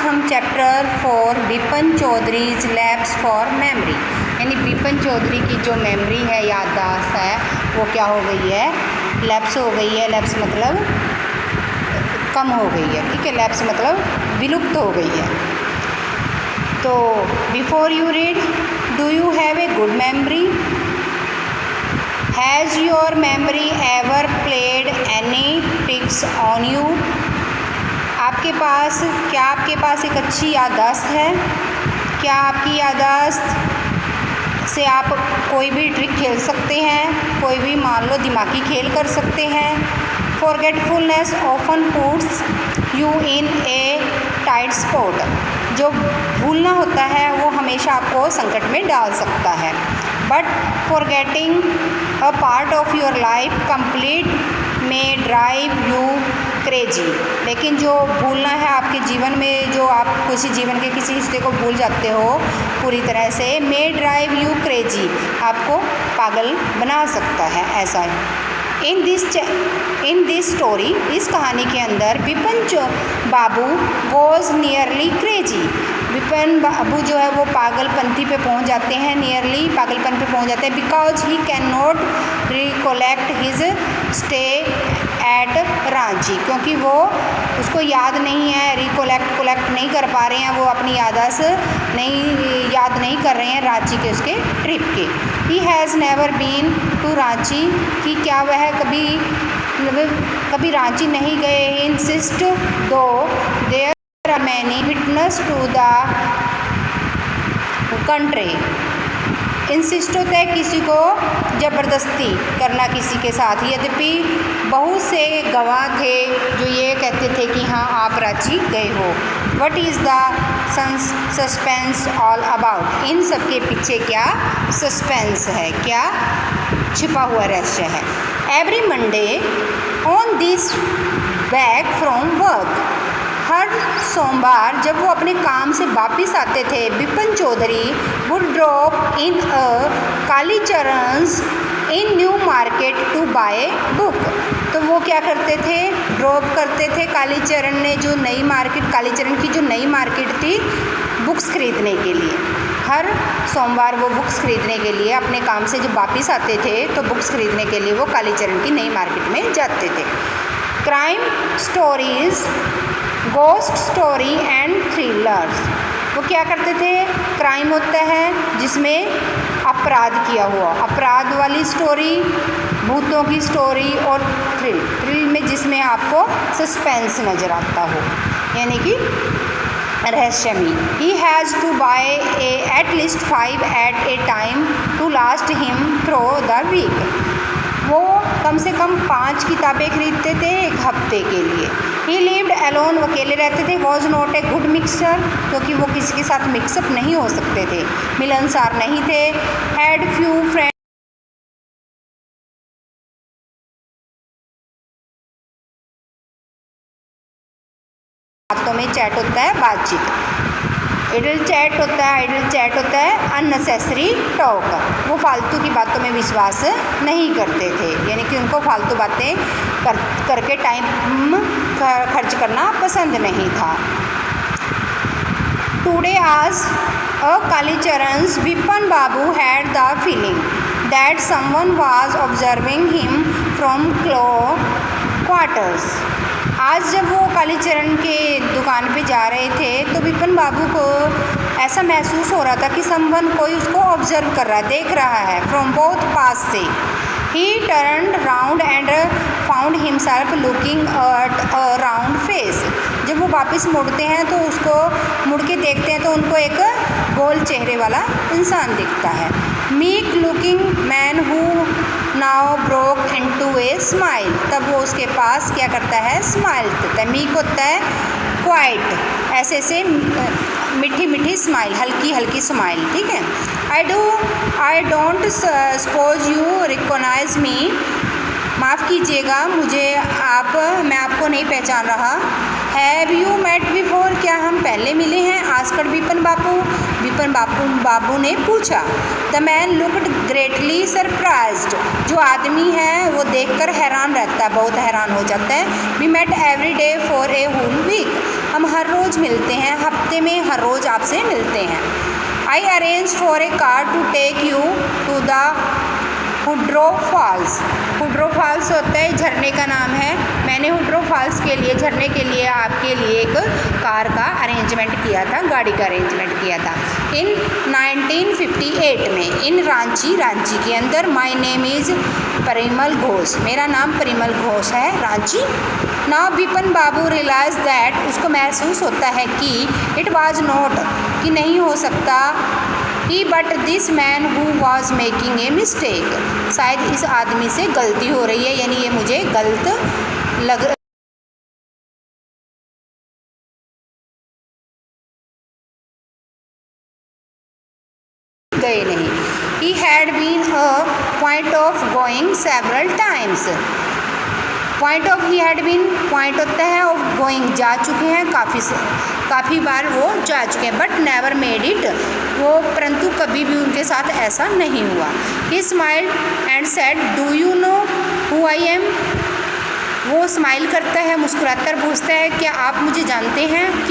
हम chapter 4 Bipin Chaudhuri's lapse for memory, यानी बिपिन चौधरी की जो मेमोरी है, याददाश्त है, वो क्या हो गई है, लैप्स हो गई है। लैप्स मतलब कम हो गई है, ठीक है। लैप्स मतलब विलुप्त हो गई है। तो before you read, do you have a good memory? Has your memory ever played any tricks on you? आपके पास एक अच्छी याददाश्त है? क्या आपकी याददाश्त से आप कोई भी ट्रिक खेल सकते हैं, कोई भी मान लो दिमागी खेल कर सकते हैं? Forgetfulness often puts you in A tight spot, जो भूलना होता है वो हमेशा आपको संकट में डाल सकता है। But forgetting a part of your life complete में ड्राइव यू क्रेजी, लेकिन जो भूलना है आपके जीवन में, जो आप किसी जीवन के किसी हिस्से को भूल जाते हो पूरी तरह से, मे ड्राइव यू क्रेजी, आपको पागल बना सकता है। ऐसा है इन दिस स्टोरी, इस कहानी के अंदर बिपिन बाबू वॉज नियरली क्रेजी, बिपिन बाबू जो है वो पागलपंथी पे पहुंच जाते हैं, नियरली पागलपन पे पहुंच जाते हैं, because he can not recollect his stay at Ranchi, क्योंकि वो उसको याद नहीं है, कोलेक्ट नहीं कर पा रहे हैं, वो अपनी याद नहीं कर रहे हैं रांची के उसके ट्रिप के। He has never been to Ranchi, कि क्या वह कभी रांची नहीं गए। He insist though there are many witness to the country, insist होता है किसी को ज़बरदस्ती करना किसी के साथ, यद्यपि बहुत से गवाह थे जो ये कहते थे कि हाँ आप रांची गए हो। What is the suspense all about, इन सब के पीछे क्या सस्पेंस है, क्या छिपा हुआ रहस्य है। Every Monday on this back from work, हर सोमवार जब वो अपने काम से वापस आते थे, Bipin Chaudhary would drop in a Kalicharan's in New Market to buy book, तो वो क्या करते थे, ड्रॉप करते थे कालीचरण ने जो नई मार्केट, कालीचरण की जो नई मार्केट थी बुक्स खरीदने के लिए। हर सोमवार वो बुक्स खरीदने के लिए अपने काम से जब वापस आते थे तो बुक्स खरीदने के लिए वो कालीचरण की नई मार्केट में जाते थे। Crime stories, ghost story and thrillers, वो क्या करते थे, क्राइम होता है जिसमें अपराध किया हुआ, अपराध वाली स्टोरी, भूतों की स्टोरी, और थ्रिल में जिसमें आपको सस्पेंस नज़र आता हो, यानी कि रहस्यमयी। He has to buy at least 5 at a time to last him through the week, वो कम से कम 5 किताबें खरीदते थे एक हफ्ते के लिए। ही लिव्ड अलोन, वो अकेले रहते थे। Was not a good mixture, क्योंकि वो किसी के साथ मिक्सअप नहीं हो सकते थे, मिलनसार नहीं थे। हैड फ्यू फ्रेंड, बातों में चैट होता है बातचीत, इडल चैट होता है अननेसेसरी टॉक, वो फालतू की बातों में विश्वास नहीं करते थे, यानी कि उनको फालतू बातें करके टाइम खर्च करना पसंद नहीं था। टुडे आज a Kalicharan's Bipin Babu had the feeling that someone was observing him from quarters, आज जब वो कालीचरण के दुकान पे जा रहे थे तो बिपिन बाबू को ऐसा महसूस हो रहा था कि समवन, कोई उसको ऑब्जर्व कर रहा है, देख रहा है, फ्रॉम बोथ पास से। ही turned round and found himself looking at a round face, जब वो वापस मुड़ते हैं तो उसको मुड़ के देखते हैं तो उनको एक गोल चेहरे वाला इंसान दिखता है। Meek looking man who now broke into a smile, तब वो उसके पास क्या करता है, स्माइल करता है। मीक होता है क्वाइट, ऐसे से मीठी मीठी स्माइल, हल्की हल्की स्माइल, ठीक है। I don't suppose you recognise me, माफ़ कीजिएगा मैं आपको नहीं पहचान रहा। हैव यू मेट बिफोर, क्या हम पहले मिले हैं? आस्क्ड बिपिन बाबू ने पूछा। The man looked greatly surprised, जो आदमी है वो देखकर हैरान रहता है, बहुत हैरान हो जाता है। We met every day for a whole week, हम हर रोज़ मिलते हैं, हफ्ते में हर रोज़ आपसे मिलते हैं। I arrange for a car to take you to the Hundru falls. Hundru falls होता है झरने का नाम है। मैंने हुड्रो फॉल्स के लिए, झरने के लिए आपके लिए एक कार का अरेंजमेंट किया था, गाड़ी का अरेंजमेंट किया था इन 1958 में इन रांची के अंदर। My name is Parimal Ghosh, मेरा नाम परिमल घोष है, Ranchi. Now Vipin Babu realise that, उसको महसूस होता है कि इट वाज नॉट, कि नहीं हो सकता, ही but this man who was making a mistake, शायद इस आदमी से गलती हो रही है, यानी ये मुझे गलत लग गए नहीं। He had been a point of going several times. Point of he had been, point होता है ऑफ गोइंग, जा चुके हैं, काफ़ी बार वो जा चुके हैं, बट नेवर मेड इट, वो परंतु कभी भी उनके साथ ऐसा नहीं हुआ। ही smiled and said do you know who I am, वो स्माइल करता है, मुस्कुराकर पूछता है क्या आप मुझे जानते हैं कि